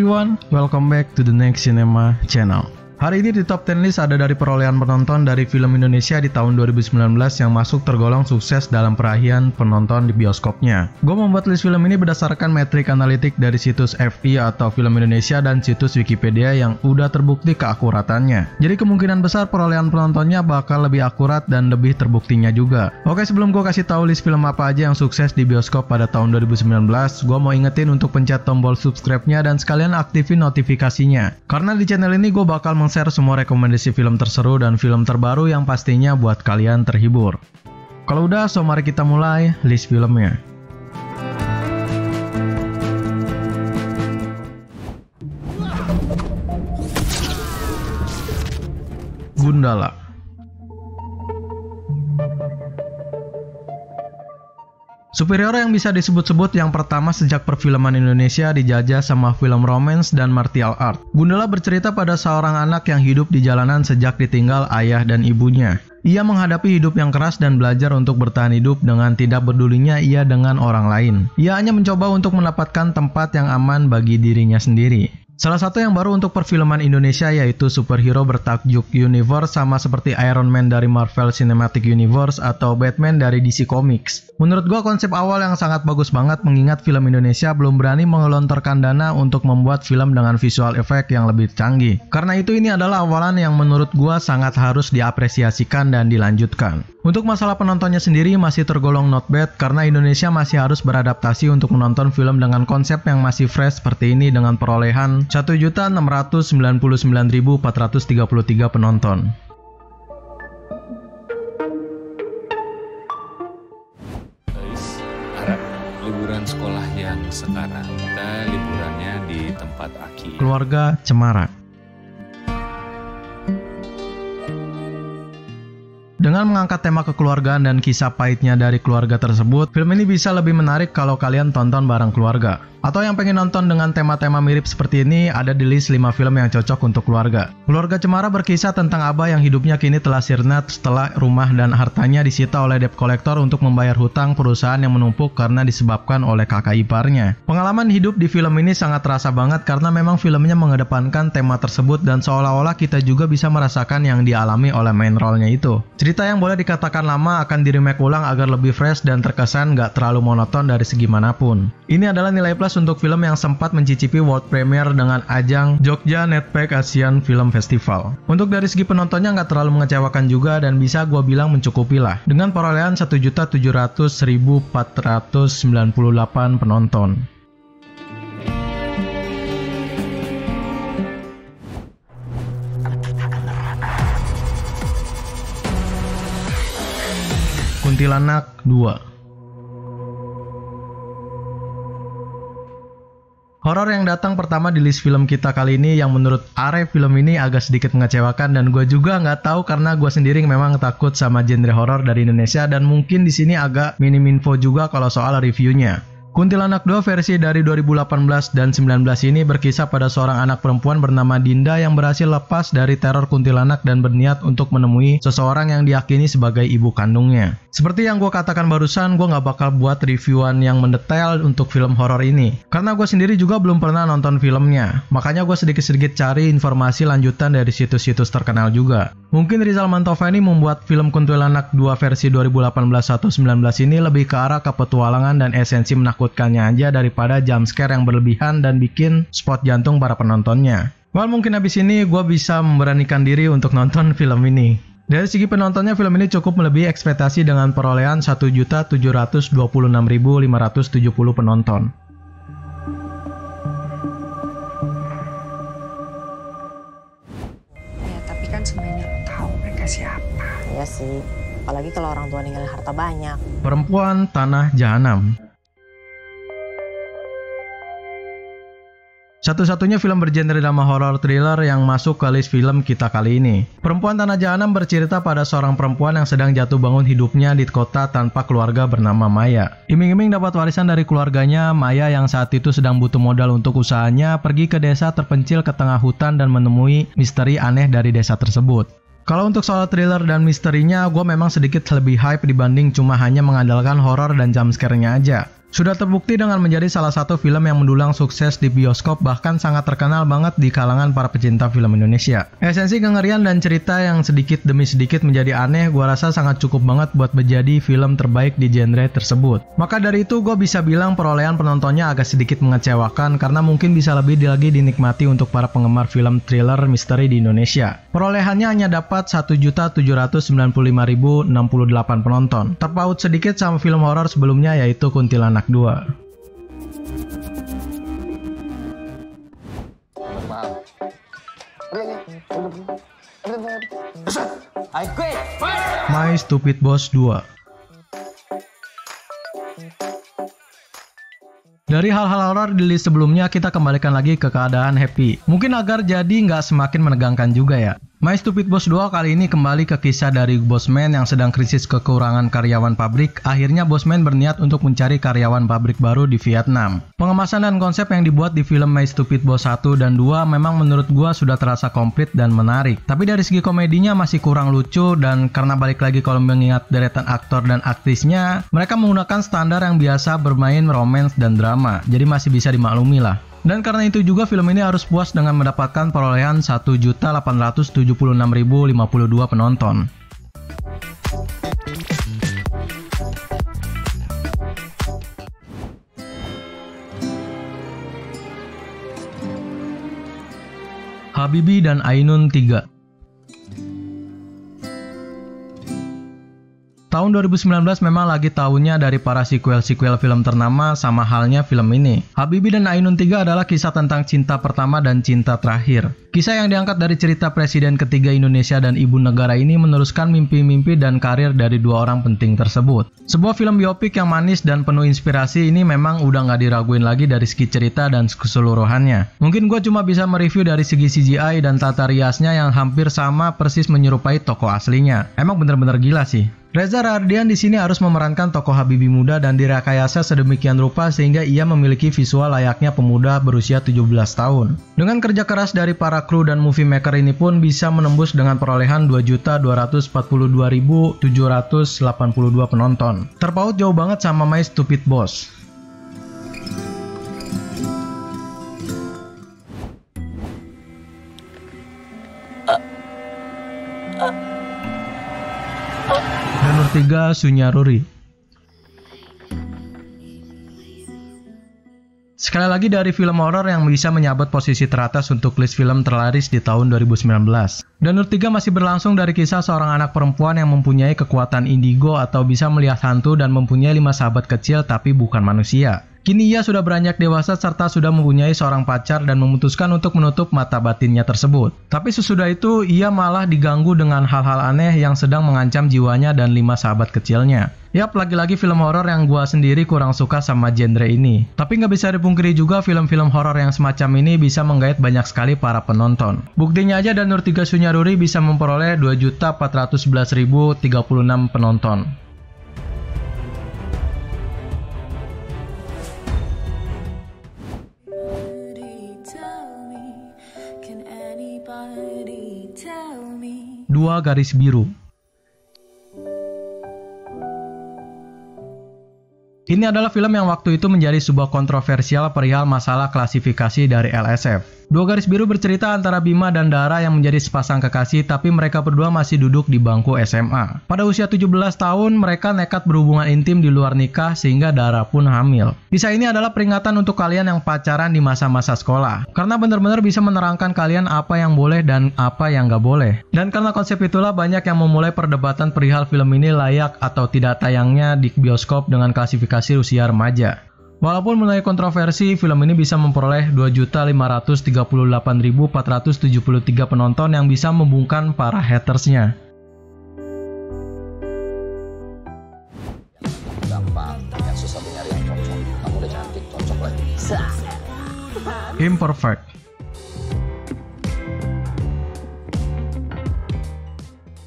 everyone, welcome back to the Next Cinema channel. Hari ini di top 10 list ada dari perolehan penonton dari film Indonesia di tahun 2019 yang masuk tergolong sukses dalam perahian penonton di bioskopnya. Gue membuat list film ini berdasarkan metrik analitik dari situs FI atau Film Indonesia dan situs Wikipedia yang udah terbukti keakuratannya. Jadi kemungkinan besar perolehan penontonnya bakal lebih akurat dan lebih terbuktinya juga. Oke, sebelum gue kasih tahu list film apa aja yang sukses di bioskop pada tahun 2019, gue mau ingetin untuk pencet tombol subscribe-nya dan sekalian aktifin notifikasinya. Karena di channel ini gue bakal share semua rekomendasi film terseru dan film terbaru yang pastinya buat kalian terhibur. Kalau udah, so mari kita mulai list filmnya. Gundala. Superhero yang bisa disebut-sebut yang pertama sejak perfilman Indonesia dijajah sama film romance dan martial art. Gundala bercerita pada seorang anak yang hidup di jalanan sejak ditinggal ayah dan ibunya. Ia menghadapi hidup yang keras dan belajar untuk bertahan hidup dengan tidak pedulinya ia dengan orang lain. Ia hanya mencoba untuk mendapatkan tempat yang aman bagi dirinya sendiri. Salah satu yang baru untuk perfilman Indonesia yaitu superhero bertajuk Universe, sama seperti Iron Man dari Marvel Cinematic Universe atau Batman dari DC Comics. Menurut gua konsep awal yang sangat bagus banget, mengingat film Indonesia belum berani menggelontorkan dana untuk membuat film dengan visual effect yang lebih canggih. Karena itu ini adalah awalan yang menurut gua sangat harus diapresiasikan dan dilanjutkan. Untuk masalah penontonnya sendiri masih tergolong not bad karena Indonesia masih harus beradaptasi untuk menonton film dengan konsep yang masih fresh seperti ini dengan perolehan 1.699.433 penonton. Liburan sekolah yang sekarang kita liburannya di tempat Aki. Keluarga Cemara. Dengan mengangkat tema kekeluargaan dan kisah pahitnya dari keluarga tersebut, film ini bisa lebih menarik kalau kalian tonton bareng keluarga. Atau yang pengen nonton dengan tema-tema mirip seperti ini, ada di list 5 film yang cocok untuk keluarga. Keluarga Cemara berkisah tentang abah yang hidupnya kini telah sirna setelah rumah dan hartanya disita oleh debt collector untuk membayar hutang perusahaan yang menumpuk karena disebabkan oleh kakak iparnya. Pengalaman hidup di film ini sangat terasa banget karena memang filmnya mengedepankan tema tersebut dan seolah-olah kita juga bisa merasakan yang dialami oleh main role-nya itu. Cerita yang boleh dikatakan lama akan di-remake ulang agar lebih fresh dan terkesan gak terlalu monoton dari segi manapun. Ini adalah nilai plus untuk film yang sempat mencicipi world premiere dengan ajang Jogja Netpack Asian Film Festival. Untuk dari segi penontonnya nggak terlalu mengecewakan juga dan bisa gue bilang mencukupi lah. Dengan perolehan 1.700.498 penonton. Kuntilanak 2. Horor yang datang pertama di list film kita kali ini yang menurut Are film ini agak sedikit mengecewakan dan gue juga nggak tahu karena gue sendiri memang takut sama genre horor dari Indonesia dan mungkin di sini agak minim info juga kalau soal reviewnya. Kuntilanak 2 versi dari 2018 dan 19 ini berkisah pada seorang anak perempuan bernama Dinda yang berhasil lepas dari teror kuntilanak dan berniat untuk menemui seseorang yang diyakini sebagai ibu kandungnya. Seperti yang gue katakan barusan, gue gak bakal buat reviewan yang mendetail untuk film horor ini. Karena gue sendiri juga belum pernah nonton filmnya. Makanya gue sedikit-sedikit cari informasi lanjutan dari situs-situs terkenal juga. Mungkin Rizal Mantovani membuat film Kuntilanak 2 versi 2018 atau 19 ini lebih ke arah kepetualangan dan esensi menakutkannya aja daripada jumpscare yang berlebihan dan bikin spot jantung para penontonnya. Well, mungkin habis ini gue bisa memberanikan diri untuk nonton film ini. Dari segi penontonnya, film ini cukup melebihi ekspektasi dengan perolehan 1.726.570 penonton. Ya, tapi kan sebenarnya tahu mereka siapa. Iya sih, apalagi kalau orang tua ninggalin harta banyak. Perempuan Tanah Jahanam. Satu-satunya film bergenre drama horror thriller yang masuk ke list film kita kali ini. Perempuan Tanah Jahanam bercerita pada seorang perempuan yang sedang jatuh bangun hidupnya di kota tanpa keluarga bernama Maya. Iming-iming dapat warisan dari keluarganya, Maya yang saat itu sedang butuh modal untuk usahanya pergi ke desa terpencil ke tengah hutan dan menemui misteri aneh dari desa tersebut. Kalau untuk soal thriller dan misterinya, gue memang sedikit lebih hype dibanding cuma hanya mengandalkan horor dan jumpscare-nya aja. Sudah terbukti dengan menjadi salah satu film yang mendulang sukses di bioskop, bahkan sangat terkenal banget di kalangan para pecinta film Indonesia. Esensi kengerian dan cerita yang sedikit demi sedikit menjadi aneh, gua rasa sangat cukup banget buat menjadi film terbaik di genre tersebut. Maka dari itu gue bisa bilang perolehan penontonnya agak sedikit mengecewakan karena mungkin bisa lebih lagi dinikmati untuk para penggemar film thriller misteri di Indonesia. Perolehannya hanya dapat 1.795.068 penonton. Terpaut sedikit sama film horor sebelumnya yaitu Kuntilanak 2. My Stupid Boss 2. Dari hal-hal horor di list sebelumnya, kita kembalikan lagi ke keadaan happy. Mungkin agar jadi nggak semakin menegangkan juga ya. My Stupid Boss 2 kali ini kembali ke kisah dari Bossman yang sedang krisis kekurangan karyawan pabrik. Akhirnya Bossman berniat untuk mencari karyawan pabrik baru di Vietnam. Pengemasan dan konsep yang dibuat di film My Stupid Boss 1 dan 2 memang menurut gua sudah terasa komplit dan menarik. Tapi dari segi komedinya masih kurang lucu, dan karena balik lagi kalau mengingat deretan aktor dan aktrisnya, mereka menggunakan standar yang biasa bermain romance dan drama. Jadi masih bisa dimaklumi lah. Dan karena itu juga film ini harus puas dengan mendapatkan perolehan 1.876.052 penonton. Habibie dan Ainun 3. Tahun 2019 memang lagi tahunnya dari para sequel-sequel film ternama, sama halnya film ini. Habibie dan Ainun 3 adalah kisah tentang cinta pertama dan cinta terakhir. Kisah yang diangkat dari cerita presiden ketiga Indonesia dan ibu negara ini meneruskan mimpi-mimpi dan karir dari dua orang penting tersebut. Sebuah film biopik yang manis dan penuh inspirasi ini memang udah nggak diraguin lagi dari segi cerita dan keseluruhannya. Mungkin gue cuma bisa mereview dari segi CGI dan tata riasnya yang hampir sama persis menyerupai tokoh aslinya. Emang bener-bener gila sih. Reza Rahardian di sini harus memerankan tokoh Habibie muda dan direkayasa sedemikian rupa sehingga ia memiliki visual layaknya pemuda berusia 17 tahun. Dengan kerja keras dari para kru dan movie maker ini pun bisa menembus dengan perolehan 2.242.782 penonton. Terpaut jauh banget sama My Stupid Boss. Nomor 3, Sunyaruri. Sekali lagi dari film horor yang bisa menyabet posisi teratas untuk list film terlaris di tahun 2019. Danur 3 masih berlangsung dari kisah seorang anak perempuan yang mempunyai kekuatan indigo atau bisa melihat hantu dan mempunyai 5 sahabat kecil tapi bukan manusia. Kini ia sudah beranjak dewasa serta sudah mempunyai seorang pacar dan memutuskan untuk menutup mata batinnya tersebut. Tapi sesudah itu ia malah diganggu dengan hal-hal aneh yang sedang mengancam jiwanya dan 5 sahabat kecilnya. Yap, lagi-lagi film horor yang gua sendiri kurang suka sama genre ini. Tapi nggak bisa dipungkiri juga film-film horor yang semacam ini bisa menggait banyak sekali para penonton. Buktinya aja Danur 3 Sunyaruri bisa memperoleh 2.411.036 penonton. Dua Garis Biru. Ini adalah film yang waktu itu menjadi sebuah kontroversial perihal masalah klasifikasi dari LSF. Dua Garis Biru bercerita antara Bima dan Dara yang menjadi sepasang kekasih, tapi mereka berdua masih duduk di bangku SMA. Pada usia 17 tahun, mereka nekat berhubungan intim di luar nikah sehingga Dara pun hamil. Kisah ini adalah peringatan untuk kalian yang pacaran di masa-masa sekolah, karena benar-benar bisa menerangkan kalian apa yang boleh dan apa yang nggak boleh. Dan karena konsep itulah banyak yang memulai perdebatan perihal film ini layak atau tidak tayangnya di bioskop dengan klasifikasi usia remaja. Walaupun menuai kontroversi, film ini bisa memperoleh 2.538.473 penonton yang bisa membungkam para hatersnya. Gampang, yang susah nyari yang cocok. Kamu udah cantik, cocok lagi. Imperfect.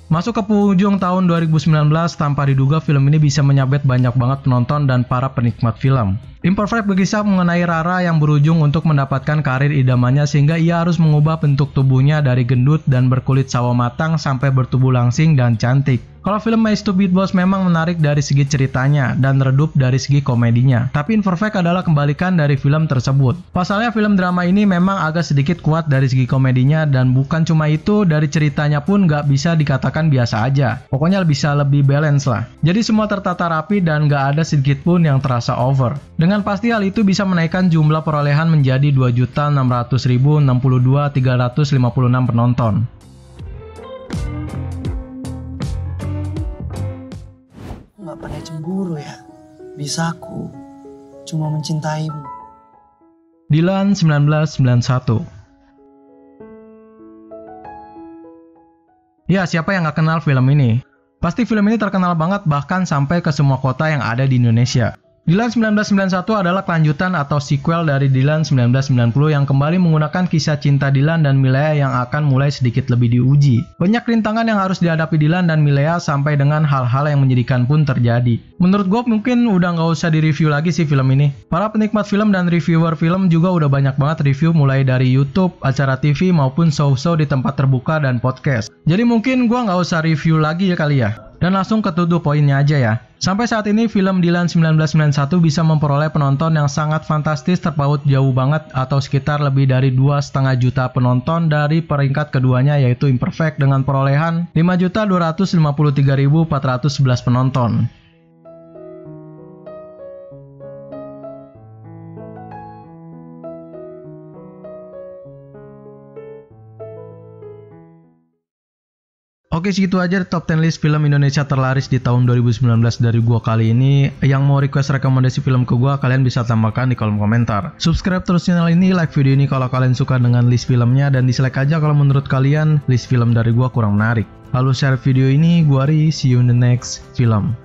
Masuk ke penghujung tahun 2019, tanpa diduga film ini bisa menyabet banyak banget penonton dan para penikmat film. Imperfect berkisah mengenai Rara yang berujung untuk mendapatkan karir idamannya sehingga ia harus mengubah bentuk tubuhnya dari gendut dan berkulit sawo matang sampai bertubuh langsing dan cantik. Kalau film My Stupid Boss memang menarik dari segi ceritanya dan redup dari segi komedinya, tapi Imperfect adalah kebalikan dari film tersebut. Pasalnya film drama ini memang agak sedikit kuat dari segi komedinya, dan bukan cuma itu, dari ceritanya pun nggak bisa dikatakan biasa aja. Pokoknya bisa lebih balance lah. Jadi semua tertata rapi dan nggak ada sedikit pun yang terasa over. Dengan pasti hal itu bisa menaikkan jumlah perolehan menjadi 2.600.062.356 penonton. Nggak pernah cemburu ya. Bisa aku cuma mencintaimu. Dylan 1991. Ya, siapa yang nggak kenal film ini? Pasti film ini terkenal banget bahkan sampai ke semua kota yang ada di Indonesia. Dylan 1991 adalah kelanjutan atau sequel dari Dylan 1990 yang kembali menggunakan kisah cinta Dylan dan Milea yang akan mulai sedikit lebih diuji. Banyak rintangan yang harus dihadapi Dylan dan Milea sampai dengan hal-hal yang menyedihkan pun terjadi. Menurut gue mungkin udah nggak usah direview lagi sih film ini. Para penikmat film dan reviewer film juga udah banyak banget review mulai dari YouTube, acara TV maupun show-show di tempat terbuka dan podcast. Jadi mungkin gue nggak usah review lagi ya kali ya. Dan langsung ke to the pointnya aja ya. Sampai saat ini film Dylan 1991 bisa memperoleh penonton yang sangat fantastis, terpaut jauh banget atau sekitar lebih dari 2,5 juta penonton dari peringkat keduanya yaitu Imperfect dengan perolehan 5.253.411 penonton. Oke, segitu aja top 10 list film Indonesia terlaris di tahun 2019 dari gua kali ini. Yang mau request rekomendasi film ke gua, kalian bisa tambahkan di kolom komentar. Subscribe terus channel ini, like video ini kalau kalian suka dengan list filmnya, dan dislike aja kalau menurut kalian list film dari gua kurang menarik. Lalu share video ini, gua Ari, see you in the next film.